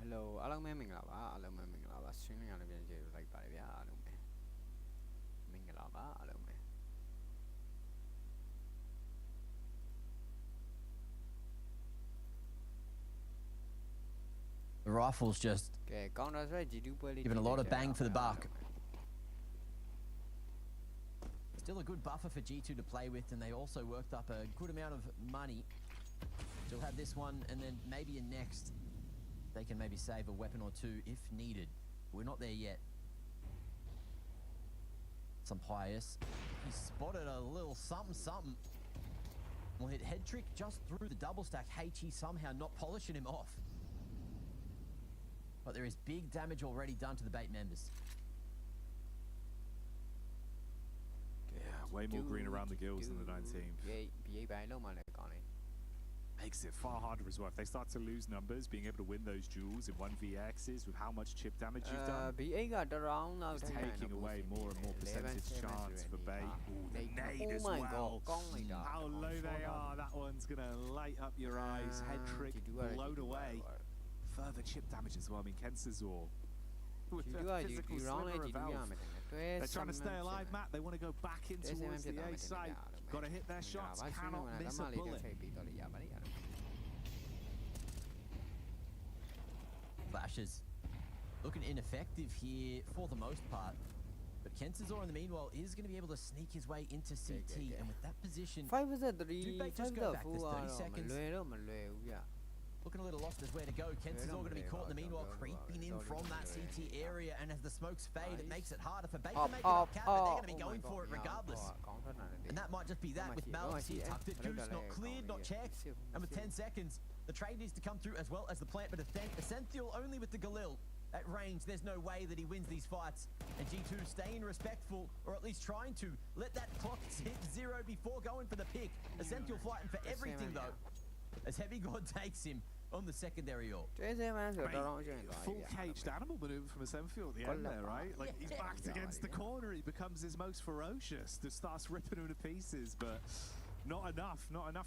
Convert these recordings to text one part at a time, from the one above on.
hello အားလုံးပဲမင်္ဂလာပါအားလုံးပဲမင်္ဂလာပါ stream ရလည်းပြန်ကြည့်လိုက်ပါတယ်ဗျာအားလုံးပဲမင်္ဂလာပါအားလုံးပဲ The rifle's just ကဲ counter strike G2 ပွဲလေး giving a lot of bang for the buck. Still a good buffer for G2 to play with, and they also worked up a good amount of money. Still have this one, and then maybe a next. They can maybe save a weapon or two if needed. We're not there yet. Some pious. He spotted a little something. Will hit head trick just through the double stack. HE somehow not polishing him off. But there is big damage already done to the bait members. Yeah, way more green around the gills than the 19th. Makes it far harder as well. If they start to lose numbers, being able to win those duels in 1vx's with how much chip damage you've done, it's taking away more and more percentage chance for bait. Ooh, the nade as well. How low they are. That one's going to light up your eyes. Head trick blown away. Further chip damage as well. I mean, Kensazor with a physical sliver of health. They're trying to stay alive, Matt. They want to go back in towards the A side. Got to hit their shots. Cannot miss a bullet. Flashes looking ineffective here for the most part. But Kensazor, in the meanwhile, is going to be able to sneak his way into CT. And with that position, do bait just go back? There's 30 seconds. Looking a little lost as where to go. Kensazor going to be caught in the meanwhile, creeping in from that CT area, and as the smokes fade, it makes it harder for Bait to make it up cap, but they're going to be going for it regardless. And that might just be that with Mal's here tucked at Goose, not cleared, not checked, and with 10 seconds, the trade needs to come through as well as the plant, but Essential only with the Galil. At range, there's no way that he wins these fights, and G2 staying respectful, or at least trying to let that clock hit 0 before going for the pick. Essential fighting for everything though, as Heavy God takes him on the secondary ore. Full caged animal maneuver from Essential at the end there, right? Like, he's backed against the corner, he becomes his most ferocious, just starts ripping him to pieces, but not enough.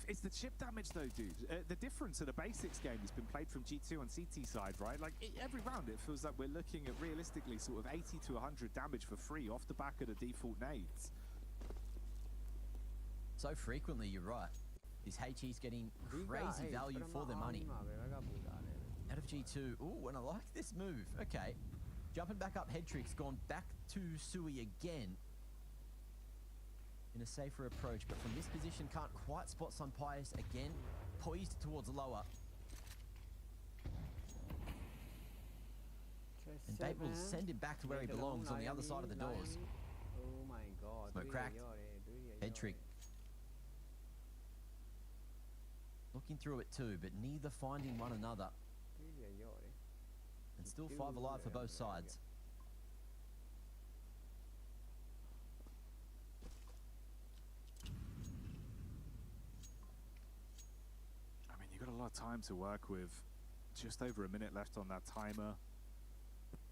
It's the chip damage though, dude. The difference in a basics game has been played from G2 on CT side, right? Like, every round it feels like we're looking at realistically sort of 80 to 100 damage for free off the back of the default nades. So frequently, you're right. This HE's getting crazy value for their money. Out of G2. Ooh, and I like this move. Okay. Jumping back up, head trick's gone back to Sui again. In a safer approach, but from this position can't quite spot Sun Pius again. Poised towards lower. And Bait will send him back to where he belongs on the other side of the doors. Oh my god. Smoke cracked. Head trick. Looking through it too, but neither finding one another. And still 5 alive for both sides. I mean, you've got a lot of time to work with. Just over a minute left on that timer.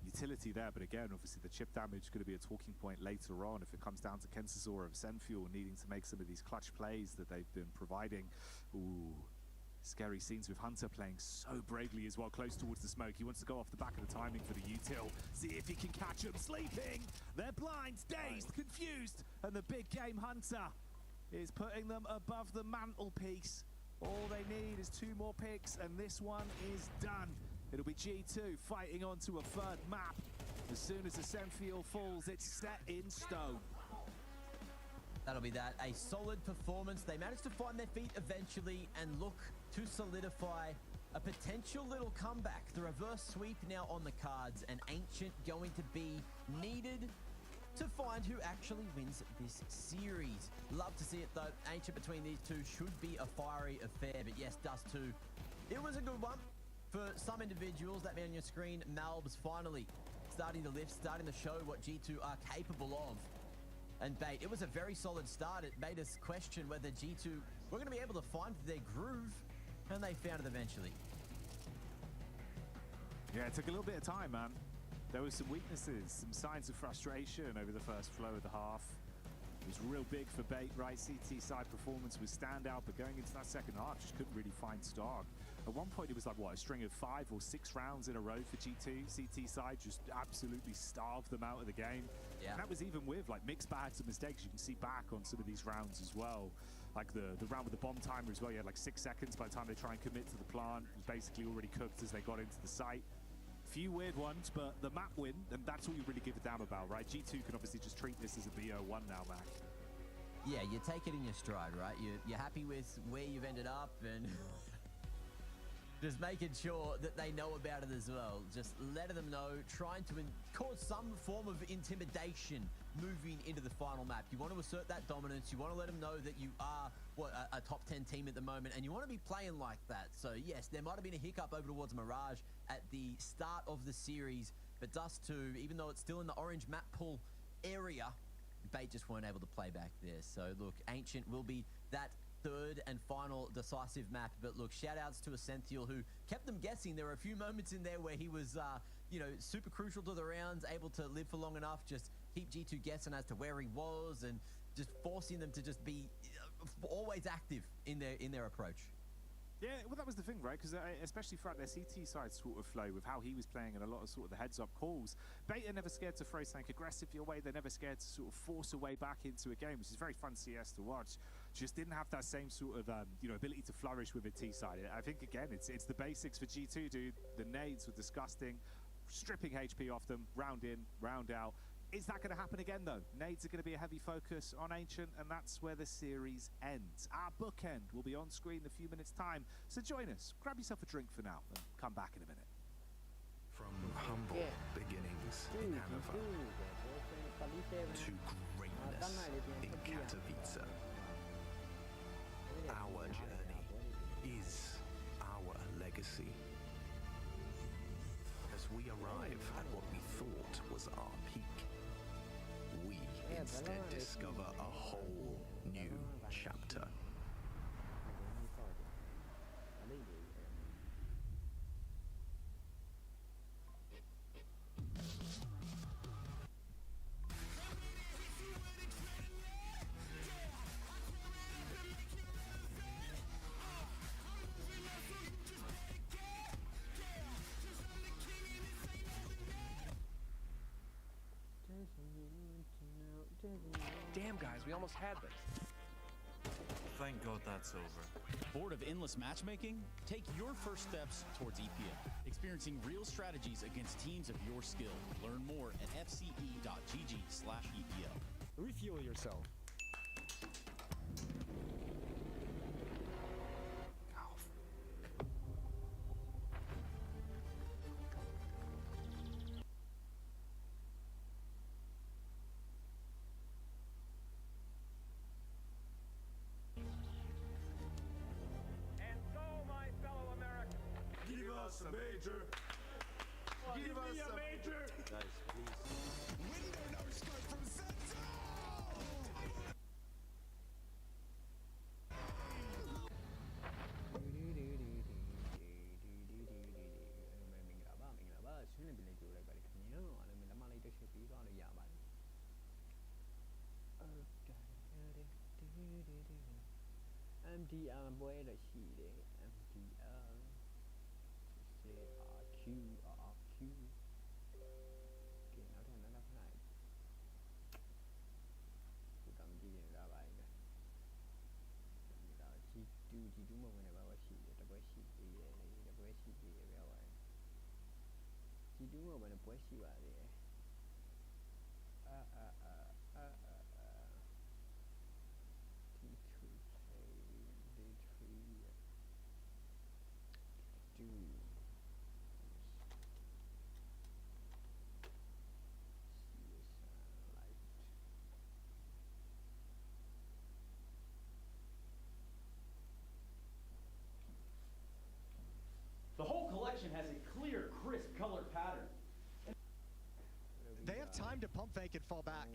Utility there, but again, obviously the chip damage is going to be a talking point later on if it comes down to Kensazor of Senfuel needing to make some of these clutch plays that they've been providing. Ooh. Scary scenes with Hunter playing so bravely as well, close towards the smoke. He wants to go off the back of the timing for the util. See if he can catch them sleeping. They're blind, dazed, confused. And the big game Hunter is putting them above the mantelpiece. All they need is 2 more picks, and this one is done. It'll be G2 fighting onto a 3rd map. As soon as the Senfield falls, it's set in stone. That'll be that. A solid performance. They managed to find their feet eventually and look to solidify a potential little comeback. The reverse sweep now on the cards, and Ancient going to be needed to find who actually wins this series. Love to see it though. Ancient between these two should be a fiery affair, but yes, Dust 2. It was a good one for some individuals. That man on your screen, Malbs, finally starting to lift, starting to show what G2 are capable of. And Bait, it was a very solid start. It made us question whether G2 were going to be able to find their groove, and they found it eventually. Yeah, it took a little bit of time, man. There were some weaknesses, some signs of frustration over the first flow of the half. It was real big for Bait, right? CT side performance was standout, but going into that second half, just couldn't really find Stark. At one point, it was like, what, a string of 5 or 6 rounds in a row for G2. CT side just absolutely starved them out of the game. Yeah. And that was even with like mixed bags of mistakes. You can see back on some of these rounds as well. Like the round with the bomb timer as well. You had like 6 seconds by the time they try and commit to the plant. It was basically already cooked as they got into the site. Few weird ones, but the map win, and that's all you really give a damn about, right? G2 can obviously just treat this as a BO1 now, Mac. Yeah, you take it in your stride, right? You're happy with where you've ended up and just making sure that they know about it as well. Just letting them know, trying to cause some form of intimidation moving into the final map. You want to assert that dominance. You want to let them know that you are a top 10 team at the moment, and you want to be playing like that. So yes, there might have been a hiccup over towards Mirage at the start of the series, but Dust 2, even though it's still in the orange map pool area, Bait just weren't able to play back there. So look, Ancient will be that third and final decisive map. But look, shout outs to Essential, who kept them guessing. There were a few moments in there where he was, you know, super crucial to the rounds, able to live for long enough, just keep G2 guessing as to where he was and just forcing them to just be always active in their approach. Yeah, well, that was the thing, right? Because especially throughout their CT side sort of flow with how he was playing and a lot of sort of the heads-up calls, Beta never scared to throw something aggressive your way. They're never scared to sort of force a way back into a game, which is very fun CS to watch. Just didn't have that same sort of, you know, ability to flourish with a T side. I think, again, it's the basics for G2, dude. The nades were disgusting. Stripping HP off them, round in, round out. Is that going to happen again, though? Nades are going to be a heavy focus on Ancient, and that's where the series ends. Our bookend will be on screen in a few minutes' time, so join us. Grab yourself a drink for now, and come back in a minute. From humble beginnings in Hanover to greatness in Katowice, our journey is our legacy. As we arrive at what we thought was our peak, we instead discover a whole new chapter. Damn, guys, we almost had this. Thank God that's over. Bored of endless matchmaking? Take your first steps towards EPL. Experiencing real strategies against teams of your skill. Learn more at fce.gg/EPL. Refuel yourself. A major. Give us a major. Guys, please. Window no scope from Center. MDR ပွဲတော့ရှိတယ် MDR RQ RQ ကဲနောက်ထပ်ဖလိုက်ဒီကောင်ကြည့်နေတာပါလေဒီကောင် G2 မဝင်နေပါဘူးရှိတယ်တပွဲရှိသေးတယ်လေတပွဲရှိသေးတယ်ပြောပါ G2 မဝင်နေပွဲရှိပါသေးတယ်The whole collection has a clear, crisp color pattern. They have time to pump fake and fall back.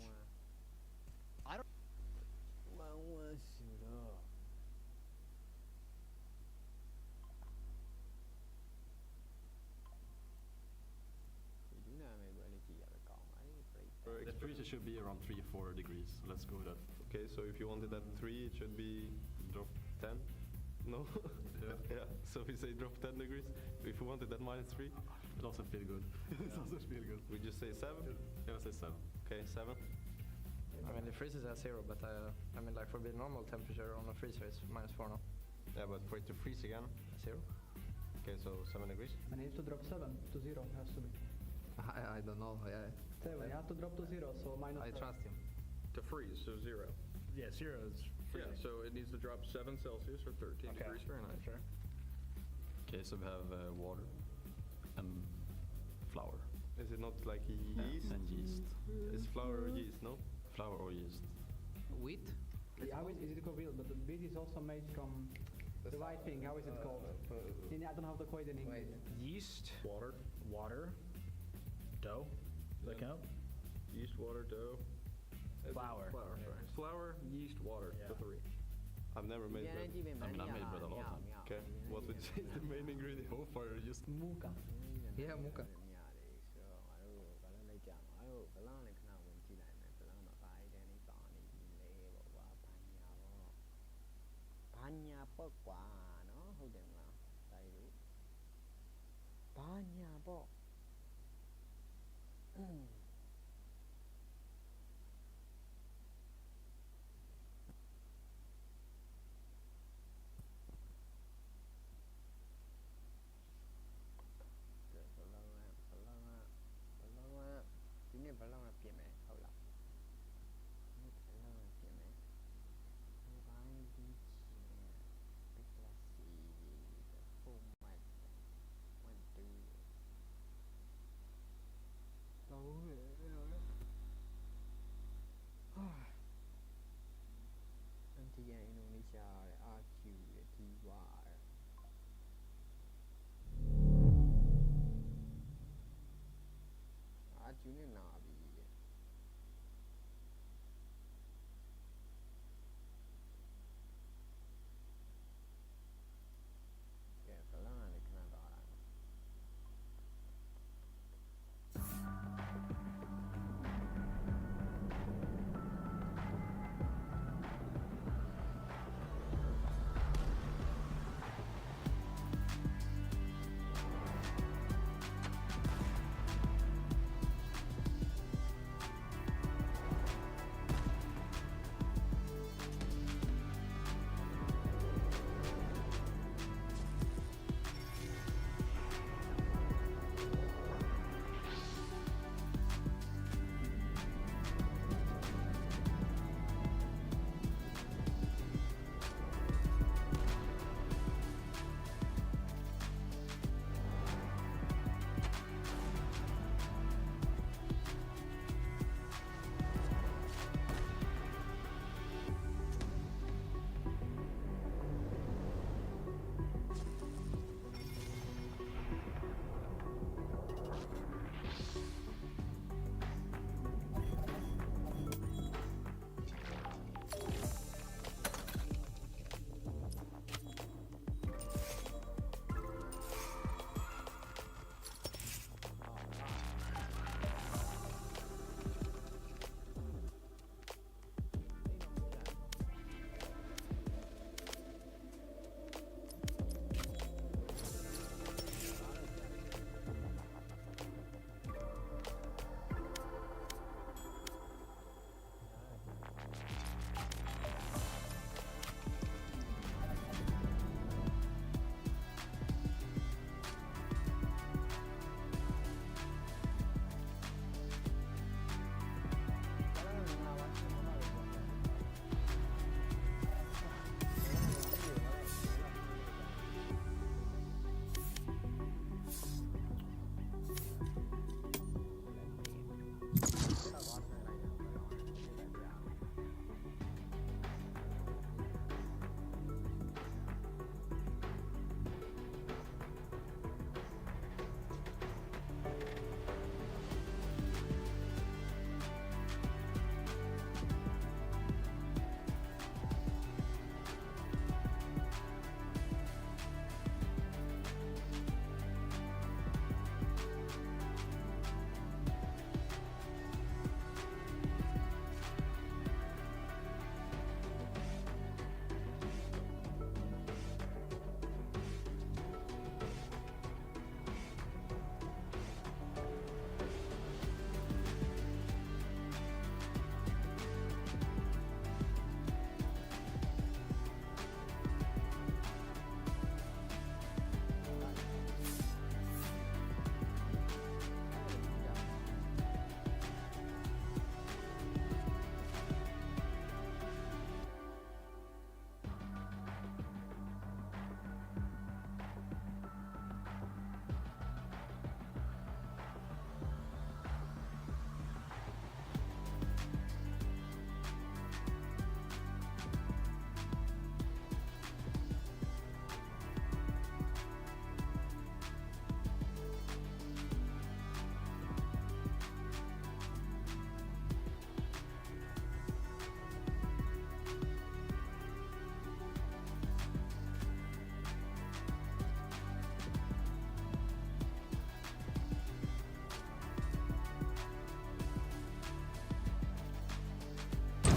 I don't. The freezer should be around 3-4 degrees. So let's go with that. Okay, so if you want it at 3, it should be drop 10. No? Yeah. So we say drop 10 degrees. If we wanted that -3, It also feel good. It also feel good. we just say 7. Yeah, I say 7. Okay, 7. I mean, it freezes at 0, but I mean, like for the normal temperature on a freezer, it's -4 now. Yeah, but for it to freeze again, 0. okay, so 7 degrees. And it needs to drop 7 to 0, has to be. I don't know, yeah. 7, you have to drop to 0, so -4. I trust him. To freeze, so 0. Yeah, 0 is Yeah, so it needs to drop 7 Celsius or 13 degrees Fahrenheit. Sure. Okay, so we have water and flour. Is it not like yeast? And yeast. It's flour or yeast, no? Flour or yeast. Wheat? Yeah, how is it called wheat? But the wheat is also made from the white thing. How is it called? I don't have the quite in English. yeast, Water, dough. Does that count? yeast, water, dough. Flour. Flour, sorry. Flour, yeast, water, the 3. I've never made bread. I mean, I made bread a lot of times. Okay, what would you say is the main ingredient? Go for it, just Muka. Yeah, muka. Banya pot quả nó hư điện là đầy đủ Banya pot Chính là phải lâu là kiện này hậu lọc phải lâu là kiện này Bye đi phun mạch 1 2 lâu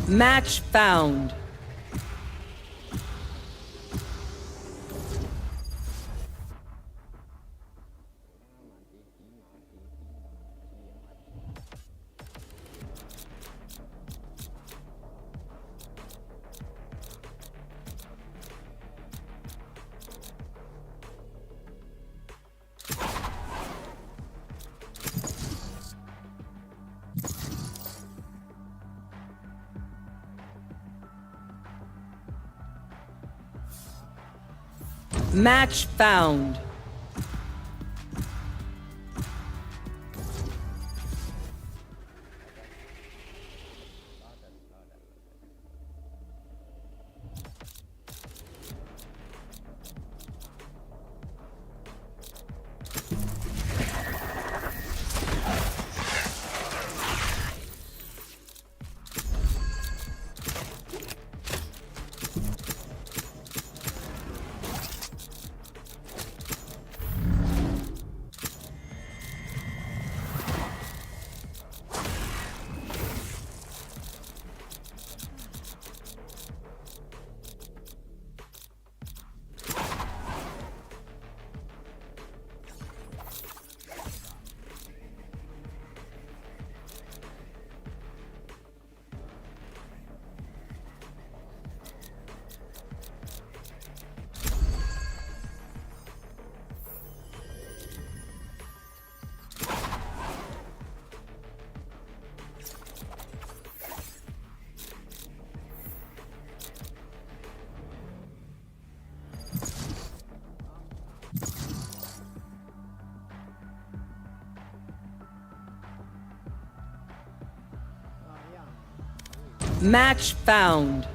Match found. Match found. Match found.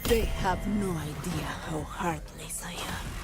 They have no idea how heartless I am.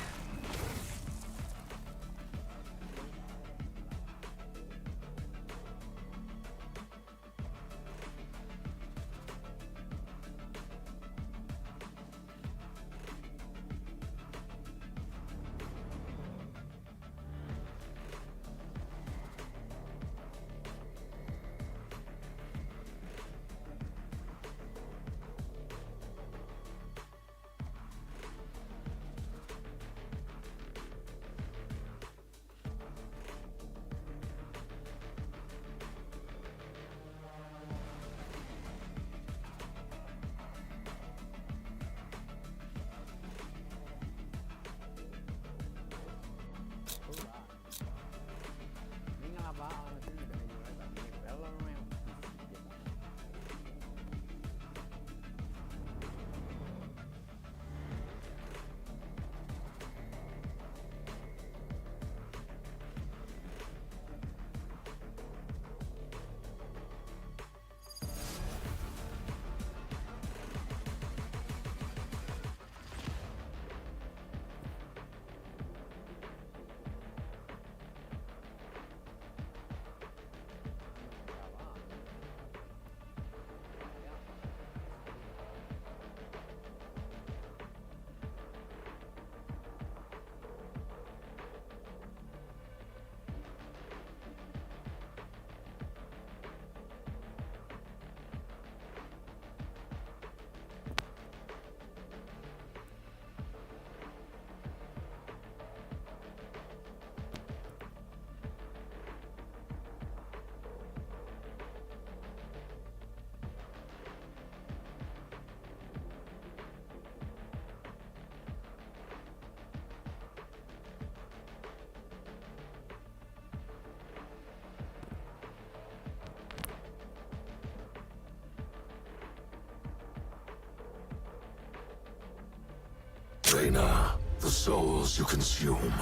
Trainer, the souls you consume,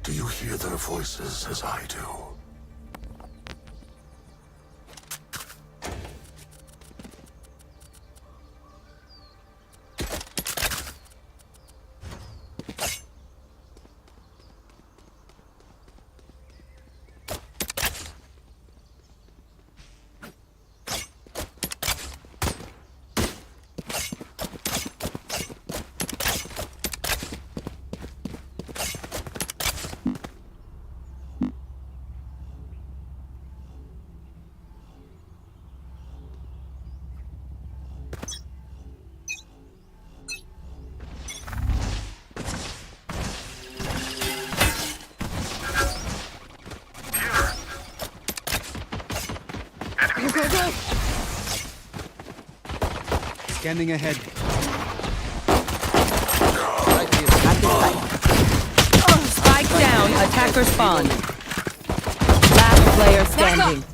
do you hear their voices as I do? Go, go! Scanning ahead. Spike down. Attacker spawn. Last player standing.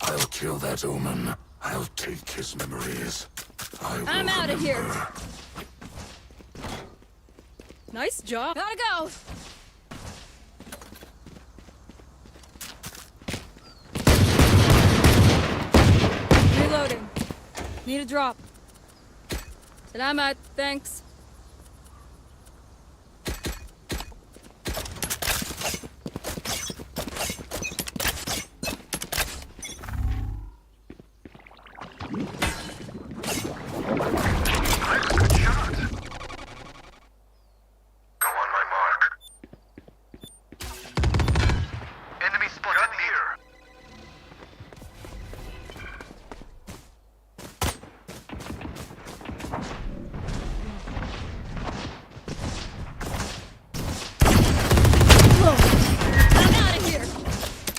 I'll kill that omen. I'll take his memories. I'm out of here. Nice job. Gotta go. Reloading. Need a drop. Salamat. Thanks.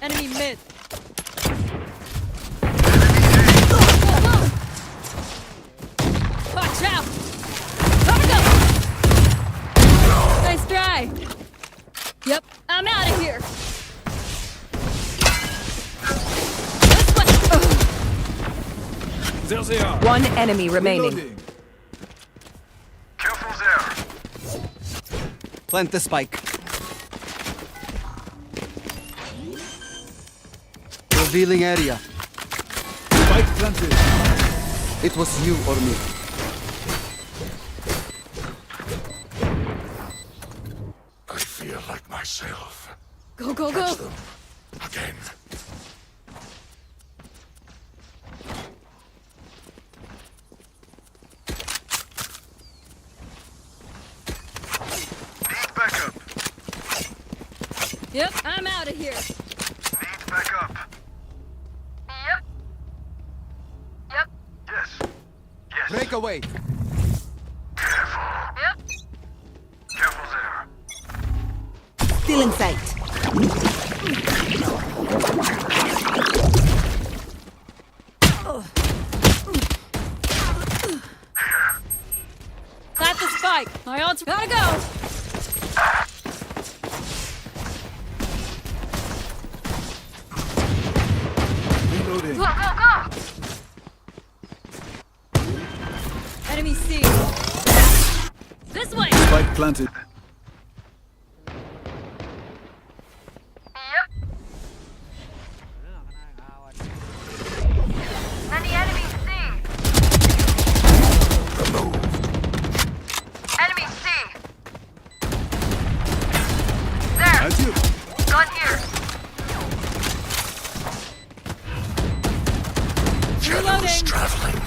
Enemy mid. Watch out! Gotta go! Nice try. Yep, I'm out of here. There they are. One enemy remaining. Reloading. Careful there. Plant the spike. Revealing area. Spike planted. It was you or me. I feel like myself. Go, go, go! Catch them. Again. Need backup. Yep, I'm out of here. Need backup. Yep. Yep. Yes. Yes. Break away. Yep. Careful there. Still in sight. Plant the spike. My ult's gotta go. Reloading. Go, go, go! Enemy C. This way. Spike planted. Yep. And the enemy C. Enemy C. There. That's you. Gun here. Shadows traveling.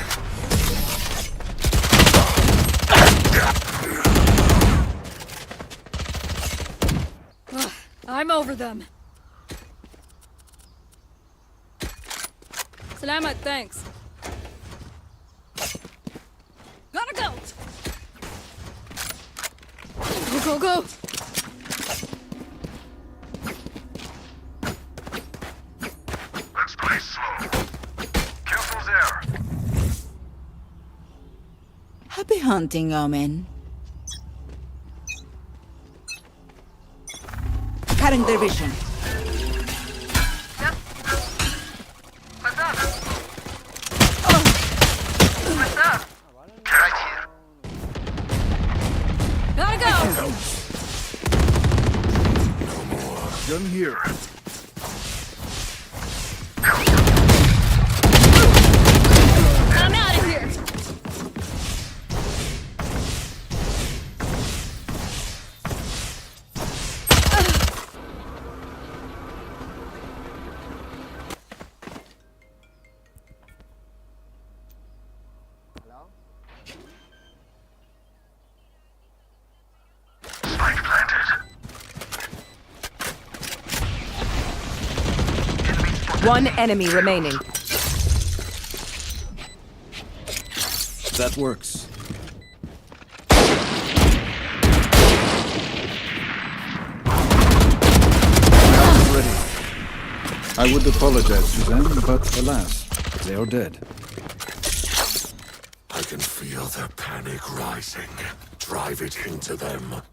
I'm over them. Salamat, thanks. Gotta go! Go, go, go! Let's play slow. Careful there. Happy hunting, Omen. Cutting their vision. Yep. What's up? What's up? Right here. Gotta go! Gun here. I'm out of here! Spike planted. One enemy remaining. That works. I would apologize to them, but alas, they are dead. I can feel their panic rising. Drive it into them.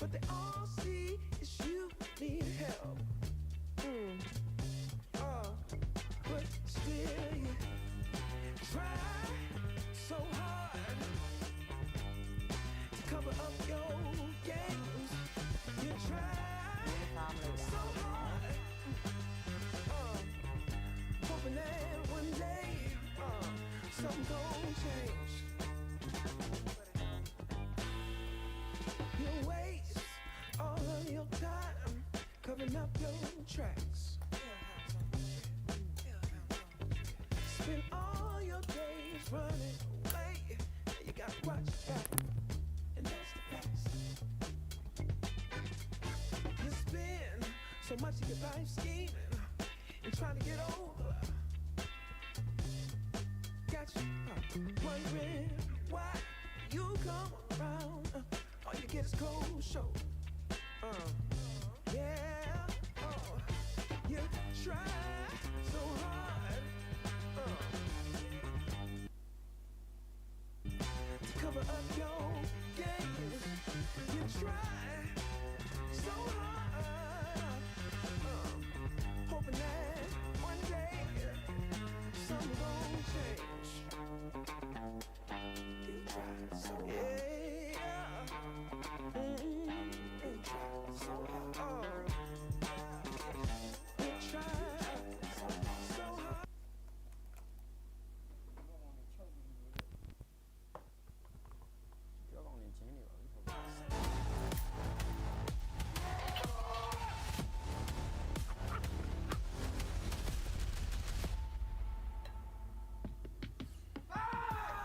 but they all see is you need help. But still you try so hard to cover up your games. You try so hard, hoping that one day something gon' change. You waste all of your time covering up your tracks. Spend all your days running away. You gotta watch your back, and that's the facts. You spend so much of your life scheming and trying to get over. Got you wondering why you come around. All you get is cold show. Yeah, you try so hard to cover up your games. You try so hard, hoping that one day something gon' change. You try so hard. You try so hard. You try so hard.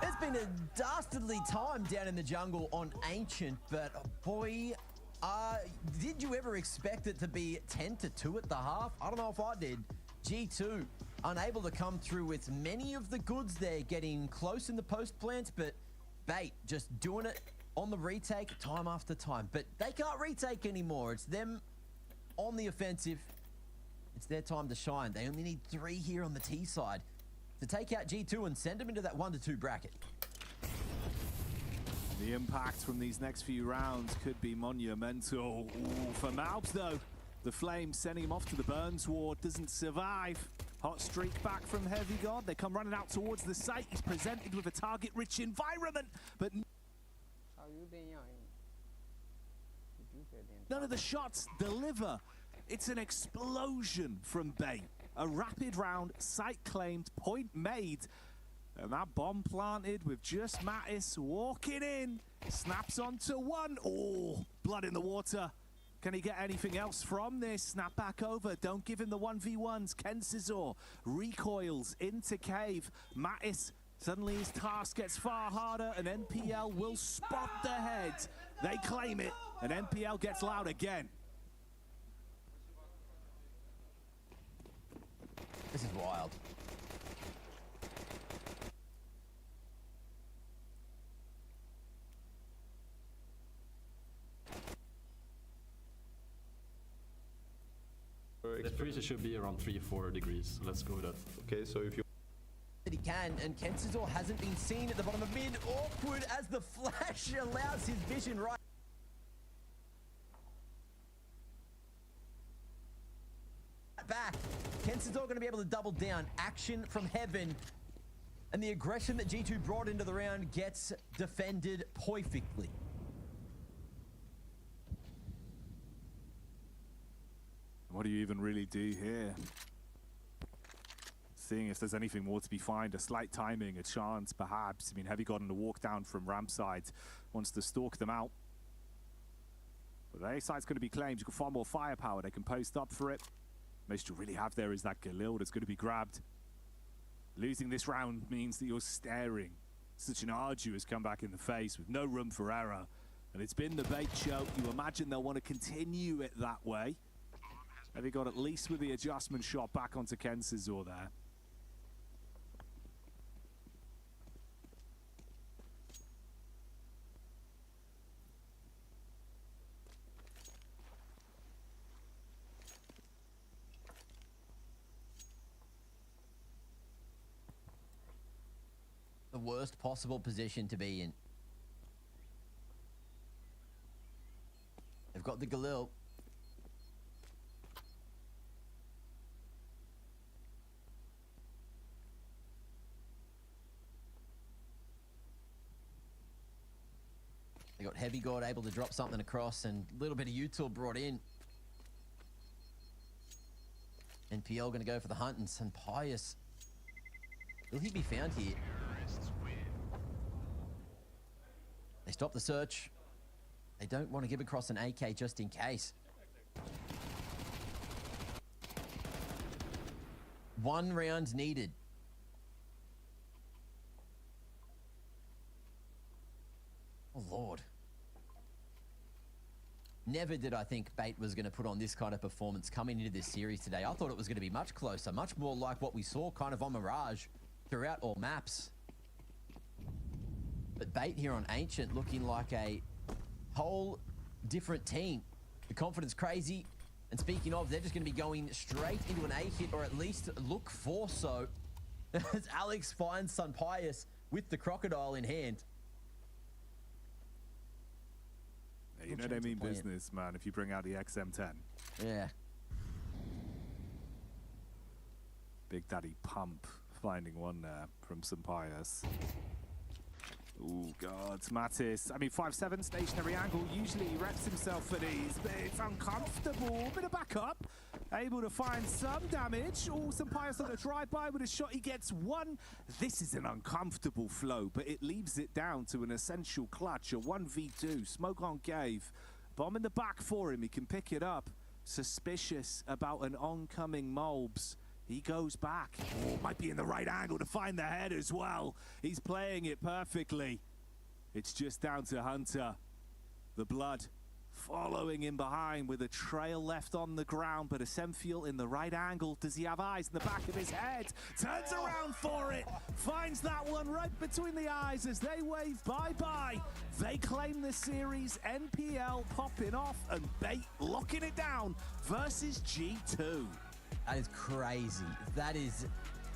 It's been a dastardly time down in the jungle on Ancient, but boy, did you ever expect it to be 10-2 at the half? I don't know if I did. G2 unable to come through with many of the goods there, getting close in the post plant, but Bait just doing it on the retake time after time. But they can't retake anymore. It's them on the offensive. It's their time to shine. They only need 3 here on the T side to take out G2 and send them into that 1-2 bracket. The impact from these next few rounds could be monumental. Ooh, for Malbs though, the Flames sending him off to the Burns Ward, doesn't survive. Hot streak back from Heavy God. They come running out towards the site. He's presented with a target-rich environment, but none of the shots deliver. It's an explosion from Bait. A rapid round, site claimed, point made. And that bomb planted with just Mattis walking in. Snaps onto one. Oh, blood in the water. Can he get anything else from this? Snap back over. Don't give him the 1v1s. Kensizor recoils into cave. Mattis, suddenly his task gets far harder, and NPL will spot the head. They claim it, and NPL gets loud again. This is wild. The freezer should be around 3-4 degrees. Let's go with that. Okay, so if you That he can, and Kensizor hasn't been seen at the bottom of mid. Awkward as the flash allows his vision right back. Kensizor going to be able to double down. Action from heaven. And the aggression that G2 brought into the round gets defended perfectly. What do you even really do here? Seeing if there's anything more to be found, a slight timing, a chance perhaps. I mean, Heavy God on the walk down from ramp side, wants to stalk them out. But the A side's going to be claimed. You've got far more firepower. They can post up for it. Most you really have there is that Galil that's going to be grabbed. Losing this round means that you're staring such an arduous comeback in the face with no room for error. And it's been the Bait show. You imagine they'll want to continue it that way. Heavy God at least with the adjustment shot back onto Kensizor there. The worst possible position to be in. got the Galil. They got Heavy God able to drop something across, and a little bit of util brought in. NPL going to go for the hunt, and Pius. Will he be found here? They stop the search. They don't want to give across an AK just in case. One round needed. Oh, Lord. Never did I think Bait was going to put on this kind of performance coming into this series today. I thought it was going to be much closer, much more like what we saw kind of on Mirage throughout all maps. But Bait here on Ancient looking like a whole different team. The confidence crazy. And speaking of, they're just going to be going straight into an A hit, or at least look for so. As Alex finds Pius with the crocodile in hand. Yeah, you know they mean business, man, if you bring out the XM10. Yeah. Big Daddy Pump finding one there from Pius. Oh, God, Mattis. I mean, 5-7 stationary angle. Usually he reps himself for these, but it's uncomfortable. Bit of backup. Able to find some damage. Oh, Pius on a drive-by with a shot. He gets one. This is an uncomfortable flow, but it leaves it down to an essential clutch. A 1v2. Smoke on Cave. Bomb in the back for him. He can pick it up. Suspicious about an oncoming Molbs. He goes back. Oh, might be in the right angle to find the head as well. He's playing it perfectly. It's just down to Hunter. The blood following him behind with a trail left on the ground, but a Semfiel in the right angle. Does he have eyes in the back of his head? Turns around for it. Finds that one right between the eyes as they wave bye-bye. They claim the series. NPL popping off and Bait locking it down versus G2. That is crazy. That is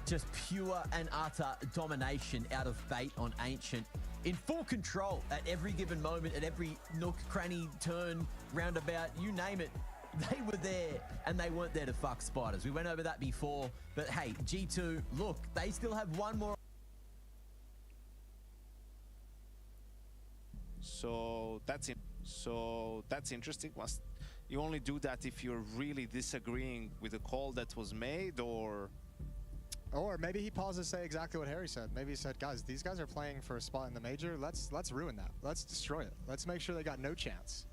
just pure and utter domination out of Bait on Ancient. In full control at every given moment, at every nook, cranny, turn, roundabout, you name it. They were there, and they weren't there to fuck spiders. We went over that before, but hey, G2, look, they still have one more. So that's interesting. You only do that if you're really disagreeing with the call that was made, or maybe he paused to say exactly what Harry said. Maybe he said, guys, these guys are playing for a spot in the major. Let's ruin that. Let's destroy it. Let's make sure they got no chance.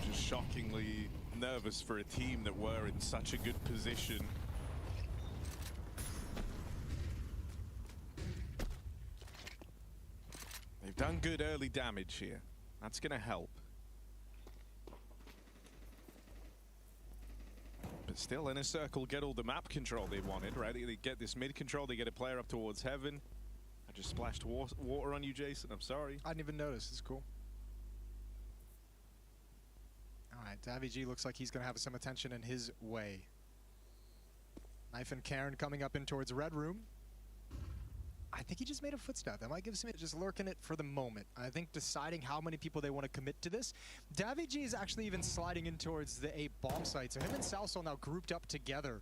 Just shockingly nervous for a team that were in such a good position. They've done good early damage here. That's going to help. But still, Inner Circle get all the map control they wanted, right? They get this mid control, they get a player up towards heaven. I just splashed water on you, Jason. I'm sorry. I didn't even notice. It's cool. Alright, Davy G looks like he's going to have some attention in his way. Knife and Karen coming up in towards Red Room. I think he just made a footstep. That might give some just lurking it for the moment. I think deciding how many people they want to commit to this. Davy G is actually even sliding in towards the A bomb site. So him and Salso now grouped up together,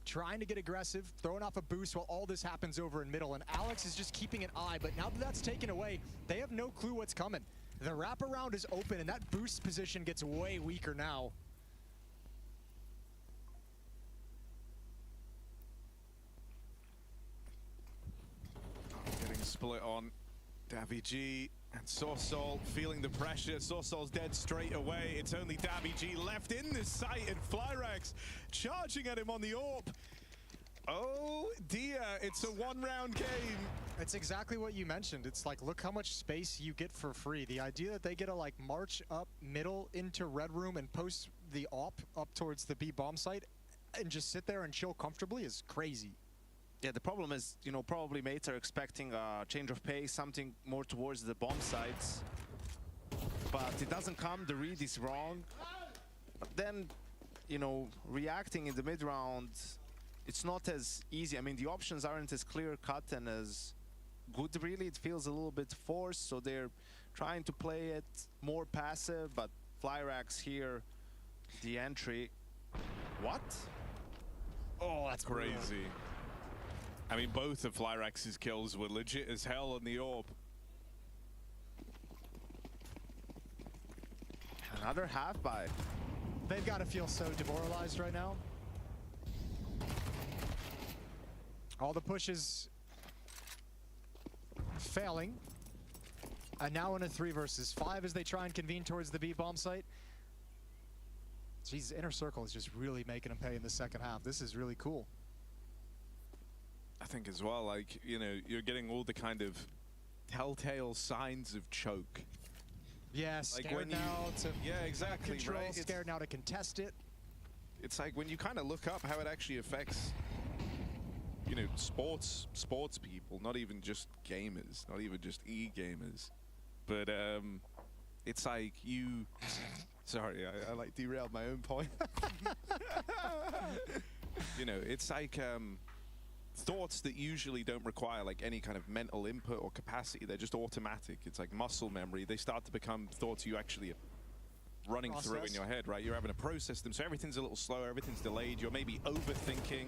trying to get aggressive, throwing off a boost while all this happens over in middle. And Alex is just keeping an eye, but now that that's taken away, they have no clue what's coming. The wraparound is open, and that boost position gets way weaker now. Getting split on. Davy G and Sorsol feeling the pressure. Sorsol's dead straight away. It's only Davy G left in this site, and Flyrax charging at him on the AWP. Oh dear, it's a one-round game. It's exactly what you mentioned. It's like, look how much space you get for free. The idea that they get to like march up middle into Red Room and post the AWP up towards the B bomb site and just sit there and chill comfortably is crazy. Yeah, the problem is, you know, probably mates are expecting a change of pace, something more towards the bomb sites. But it doesn't come, the read is wrong. But then, you know, reacting in the mid-round, it's not as easy. I mean, the options aren't as clear-cut and as good, really. It feels a little bit forced, so they're trying to play it more passive, but Flyrax here, the entry. What? Oh, that's crazy. I mean, both of Flyrax's kills were legit as hell on the orb. Another half buy. They've got to feel so demoralized right now. All the pushes failing. And now in a 3 versus 5 as they try and convene towards the B bomb site. Jeez, Inner Circle is just really making them pay in the second half. This is really cool. I think as well, like, you know, you're getting all the kind of telltale signs of choke. Yeah, scared now to exactly, control, right? scared now to contest it. It's like when you kind of look up how it actually affects, you know, sports people, not even just gamers, not even just e-gamers, but it's like you. Sorry, I like derailed my own point. You know, it's like thoughts that usually don't require like any kind of mental input or capacity. They're just automatic. It's like muscle memory. They start to become thoughts you actually are running through in your head, right? You're having to process them, so everything's a little slower, everything's delayed. You're maybe overthinking.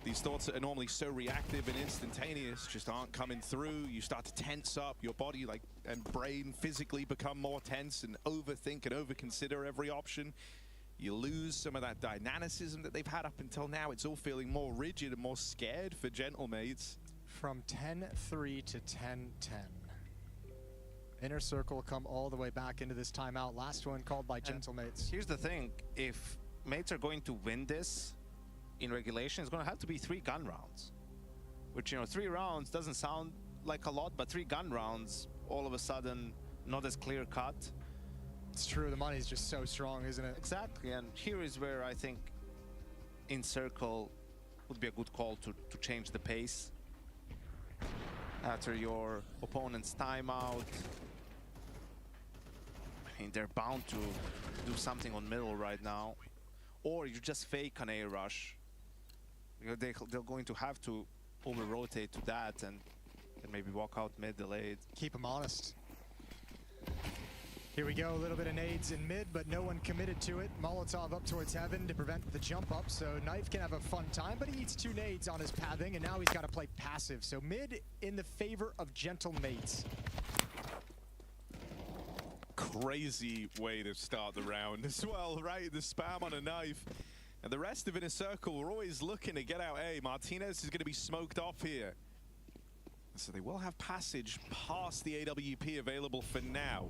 These thoughts that are normally so reactive and instantaneous just aren't coming through. You start to tense up. Your body and brain physically become more tense and overthink and overconsider every option. You lose some of that dynamicism that they've had up until now. It's all feeling more rigid and more scared for Gentlemates. From 10-3 to 10-10. Inner Circle come all the way back into this timeout. Last one called by Gentlemates. Here's the thing. If Mates are going to win this in regulation, it's going to have to be 3 gun rounds. Which, you know, 3 rounds doesn't sound like a lot, but 3 gun rounds, all of a sudden, not as clear cut. It's true, the money's just so strong, isn't it? Exactly, and here is where I think in Circle would be a good call to change the pace. After your opponent's timeout, I mean, they're bound to do something on middle right now. Or you just fake an A rush. They're going to have to over-rotate to that and maybe walk out mid-delayed. Keep them honest. Here we go, a little bit of nades in mid, but no one committed to it. Molotov up towards heaven to prevent the jump up, so Knife can have a fun time, but he eats 2 nades on his pathing, and now he's got to play passive. So mid in the favor of Gentlemates. Crazy way to start the round as well, right? The spam on a Knife. And the rest of Inner Circle, we're always looking to get out A. Martinez is going to be smoked off here. So they will have passage past the AWP available for now.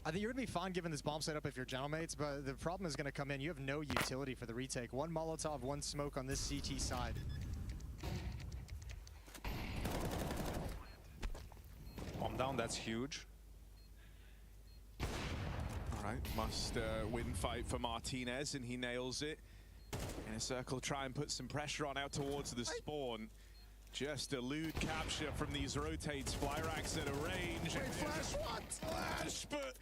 I think you're going to be fine giving this bomb setup if you're Gentlemates, but the problem is going to come in. You have no utility for the retake. 1 Molotov, 1 smoke on this CT side. Bomb down, that's huge. All right, must win fight for Martinez, and he nails it. Inner Circle try and put some pressure on out towards the spawn. Just elude capture from these rotates. Flyrax at a range. Wait, Flash, what? Flash, but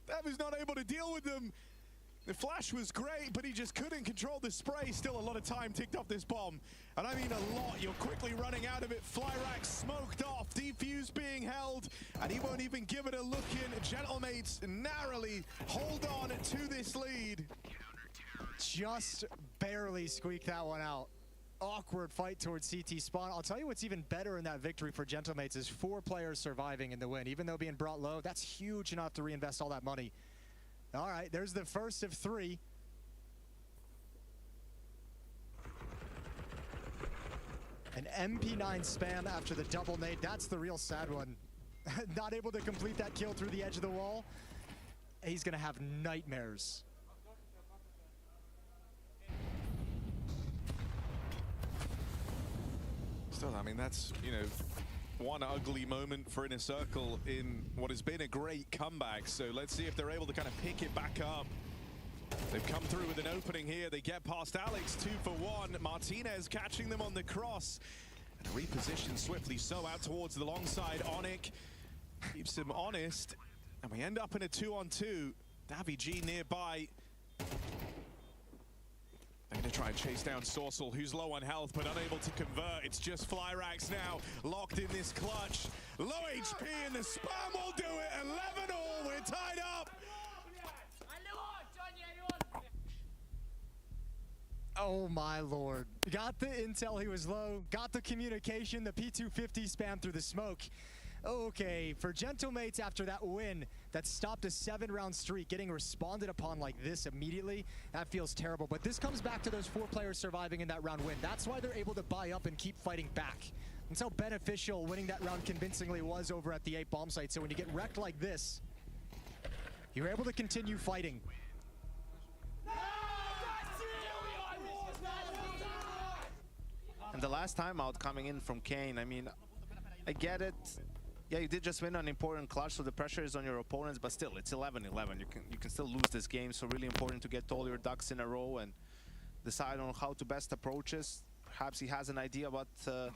that was not able to deal with them. The flash was great, but he just couldn't control the spray. Still a lot of time ticked off this bomb. And I mean a lot. You're quickly running out of it. Flyrax smoked off. Defuse being held. And he won't even give it a look in. Gentlemates narrowly hold on to this lead. Just barely squeaked that one out. Awkward fight towards CT spawn. I'll tell you what's even better in that victory for Gentlemates is 4 players surviving in the win. Even though being brought low, that's huge enough to reinvest all that money. All right, there's the first of 3. An MP9 spam after the double nade. That's the real sad one. Not able to complete that kill through the edge of the wall. He's going to have nightmares. Still, I mean, that's, you know, one ugly moment for Inner Circle in what has been a great comeback. So let's see if they're able to kind of pick it back up. They've come through with an opening here. They get past Alex 2 for 1. Martinez catching them on the cross. And reposition swiftly so out towards the long side. Onic keeps him honest. And we end up in a 2-on-2. Davy G nearby. try and chase down Sorcel, who's low on health but unable to convert. It's just Flyrax now, locked in this clutch. Low HP and the spam will do it. 11-all, we're tied up. Oh my lord. Got the intel he was low, got the communication, the P250 spam through the smoke. Okay, for Gentlemates after that win that stopped a 7-round streak, getting responded upon like this immediately, that feels terrible. But this comes back to those 4 players surviving in that round win. That's why they're able to buy up and keep fighting back. That's how beneficial winning that round convincingly was over at the 8 bomb site. So when you get wrecked like this, you're able to continue fighting. And the last time out coming in from Kane, I mean, I get it. Yeah, you did just win an important clutch, so the pressure is on your opponents, but still, it's 11-11. You can still lose this game, so really important to get all your ducks in a row and decide on how to best approach this. Perhaps he has an idea what the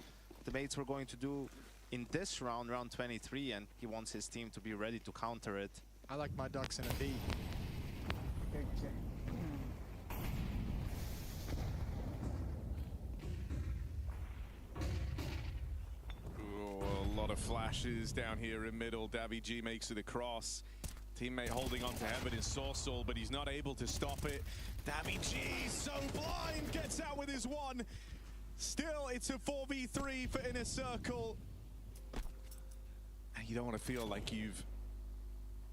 mates were going to do in this round, round 23, and he wants his team to be ready to counter it. I like my ducks in a V. A lot of flashes down here in middle. daviG makes it across. Teammate holding on to heaven is Sorcel, but he's not able to stop it. daviG, so blind, gets out with his one. Still, it's a 4v3 for Inner Circle. And you don't want to feel like you've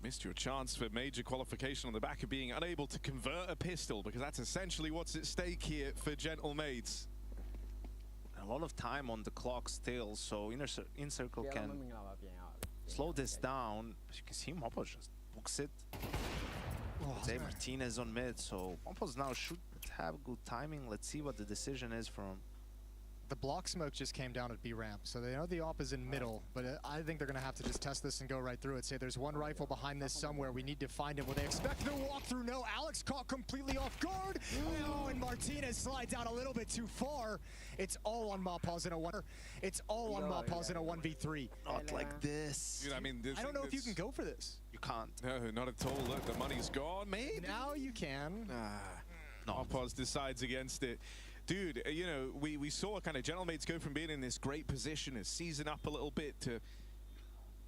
missed your chance for major qualification on the back of being unable to convert a pistol, because that's essentially what's at stake here for Gentlemates. A lot of time on the clock still, so Inner Circle can slow this down. As you can see, Mopos just books it. Jose Martinez on mid, so Mopos now should have good timing. Let's see what the decision is from. The block smoke just came down at B ramp, so they know the op is in middle, but I think they're gonna have to just test this and go right through it. Say there's one rifle behind this somewhere, we need to find it. Will they expect the walk through? No, Alex caught completely off guard. Oh, and Martinez slides out a little bit too far. It's all on Mopos in a 1. It's all on Mopos in a 1v3. Not like this. Dude, I mean, I don't know if you can go for this. You can't. No, not at all. Look, the money's gone, maybe. Now you can. Mopos decides against it. Dude, you know, we saw kind of Gentlemates go from being in this great position, as season up a little bit, to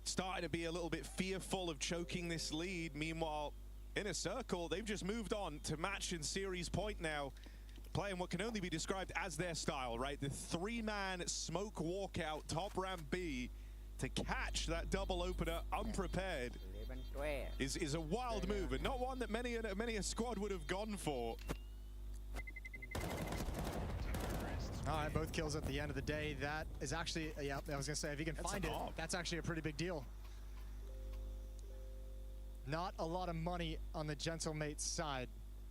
starting to be a little bit fearful of choking this lead. Meanwhile, Inner Circle, they've just moved on to match and series point now, playing what can only be described as their style, right? The 3-man smoke walkout, top ramp B, to catch that double opener unprepared is a wild move, and not one that many a squad would have gone for. All right, both kills at the end of the day. That is actually, yeah, I was gonna say, if you can find it, that's actually a pretty big deal. Not a lot of money on the Gentlemates side.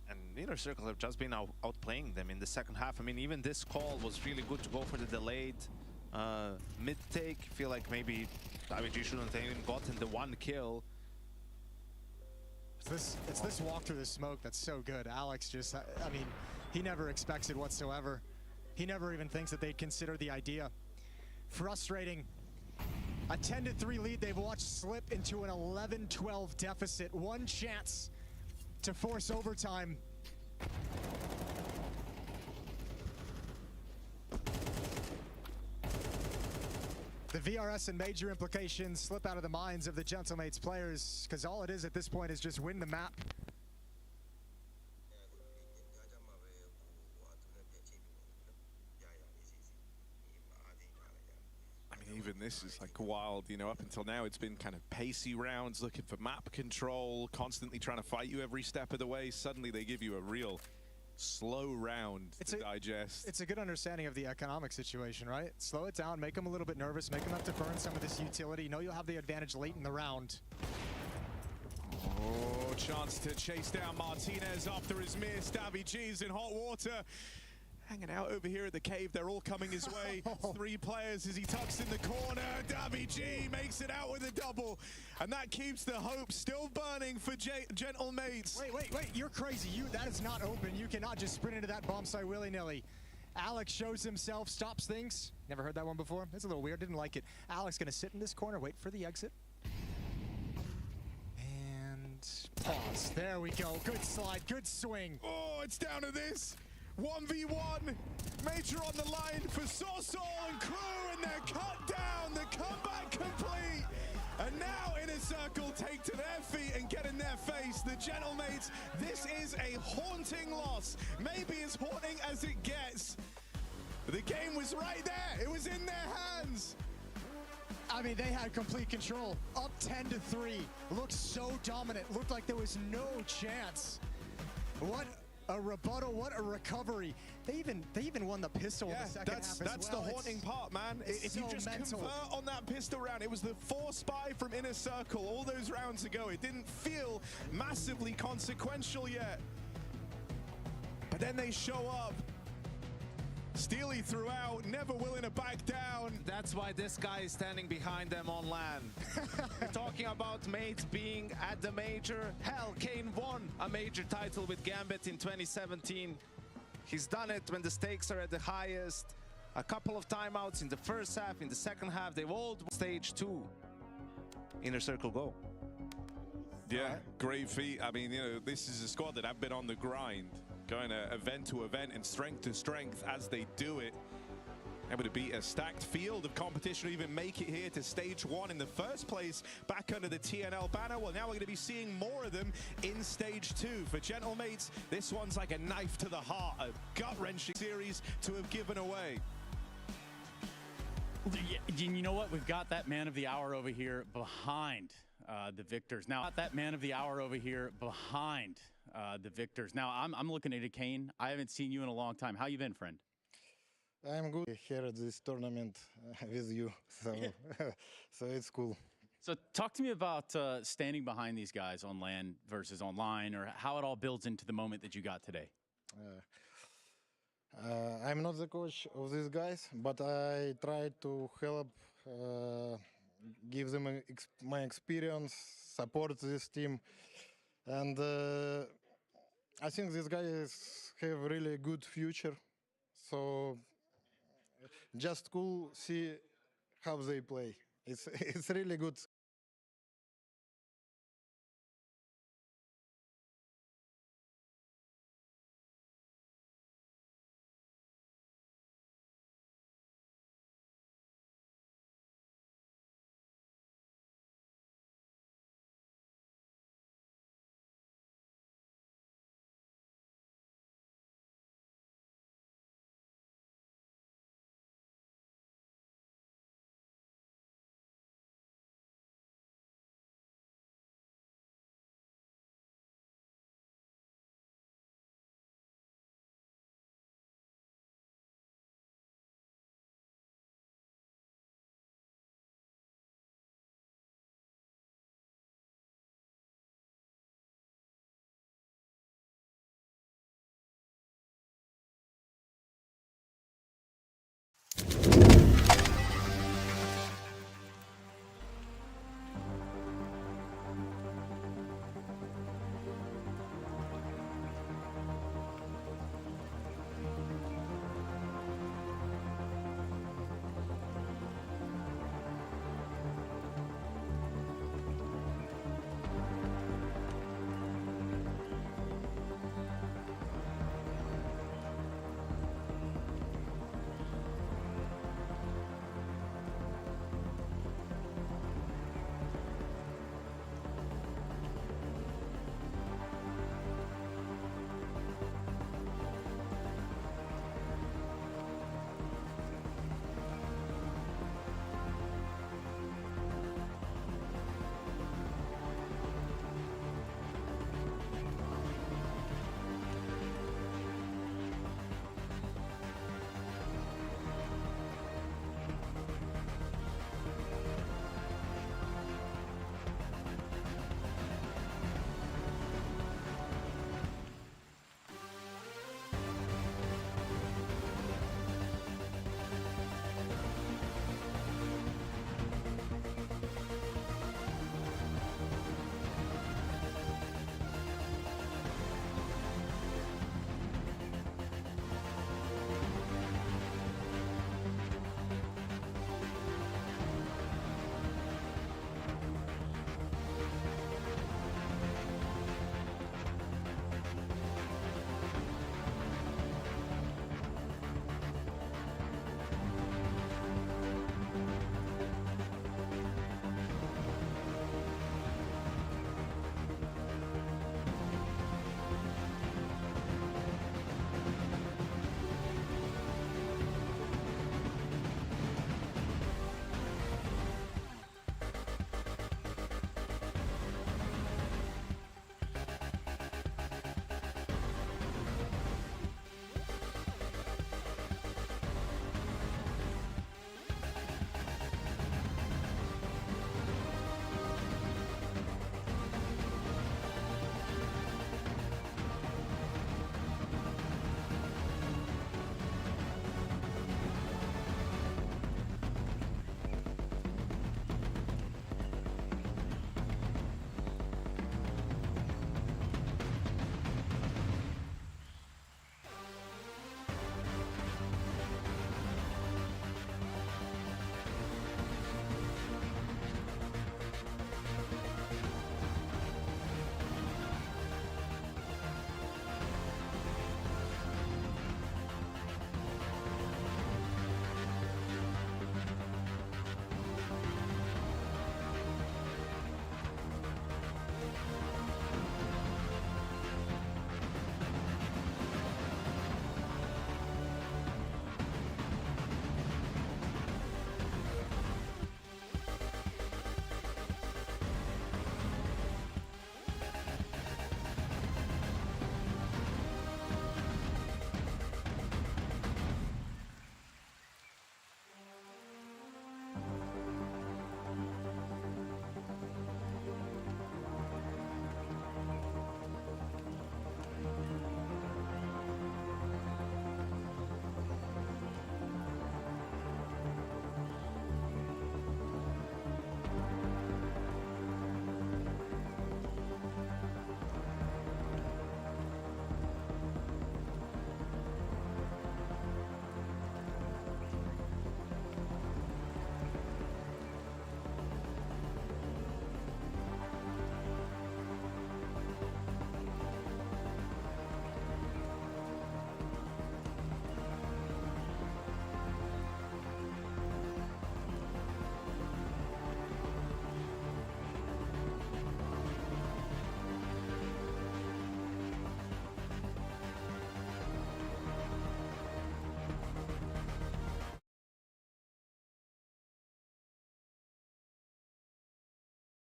And Inner Circle have just been outplaying them in the second half. I mean, even this call was really good to go for the delayed mid-take. Feel like maybe daviG shouldn't have even gotten the 1 kill. It's this walk through the smoke that's so good. Alex just, I mean, he never expects it whatsoever. He never even thinks that they'd consider the idea. Frustrating. A 10-3 lead they've watched slip into an 11-12 deficit. One chance to force overtime. The VRS and major implications slip out of the minds of the Gentlemates players, because all it is at this point is just win the map. Even this is like wild, you know. Up until now it's been kind of pacey rounds, looking for map control, constantly trying to fight you every step of the way. Suddenly they give you a real slow round to digest. It's a good understanding of the economic situation, right? Slow it down, make them a little bit nervous, make them have to burn some of this utility. You know you'll have the advantage late in the round. Oh, chance to chase down Martinez after his miss. daviG's in hot water. Hanging out over here at the cave, they're all coming his way. 3 players as he tucks in the corner. daviG makes it out with a double, and that keeps the hope still burning for Gentlemates. Wait, you're crazy. That is not open. You cannot just sprint into that bomb site willy-nilly. Alex shows himself, stops things. Never heard that one before. It's a little weird, didn't like it. Alex gonna sit in this corner, wait for the exit. And pause. There we go. Good slide, good swing. Oh, it's down to this. 1v1. Major on the line for Sorsol and crew, and they're cut down. The comeback complete. And now Inner Circle take to their feet and get in their face. The Gentlemates, this is a haunting loss. Maybe as haunting as it gets. The game was right there. It was in their hands. I mean, they had complete control. Up 10-3. Looked so dominant. Looked like there was no chance. What a rebuttal. What a recovery. They even won the pistol in the second half that's as well. the haunting part, man. If you just convert on that pistol round, it was the 4 spy from Inner Circle all those rounds ago. It didn't feel massively consequential yet. But then they show up. Steely throughout, never willing to back down. That's why this guy is standing behind them on LAN. We're talking about mates being at the major. Hell, Kane won a major title with Gambit in 2017. He's done it when the stakes are at the highest. A couple of timeouts in the first half, in the second half, they've all stage 2. Inner Circle go. Yeah, great feat. I mean, you know, this is a squad that have been on the grind, going event to event and strength to strength as they do it. Able to beat a stacked field of competition, even make it here to stage 1 in the first place, back under the TNL banner. Well, now we're going to be seeing more of them in stage 2. For Gentlemates, this one's like a knife to the heart, a gut-wrenching series to have given away. You know what? We've got that man of the hour over here behind the victors. Now, that man of the hour over here behind the victors. Now, I'm looking at it, Kane. I haven't seen you in a long time. How you been, friend? I'm good here at this tournament with you, so so it's cool. So talk to me about standing behind these guys on LAN versus online, or how it all builds into the moment that you got today. I'm not the coach of these guys, but I try to help, give them my experience, support this team, and I think these guys have really good future. So just cool see how they play. It's really good.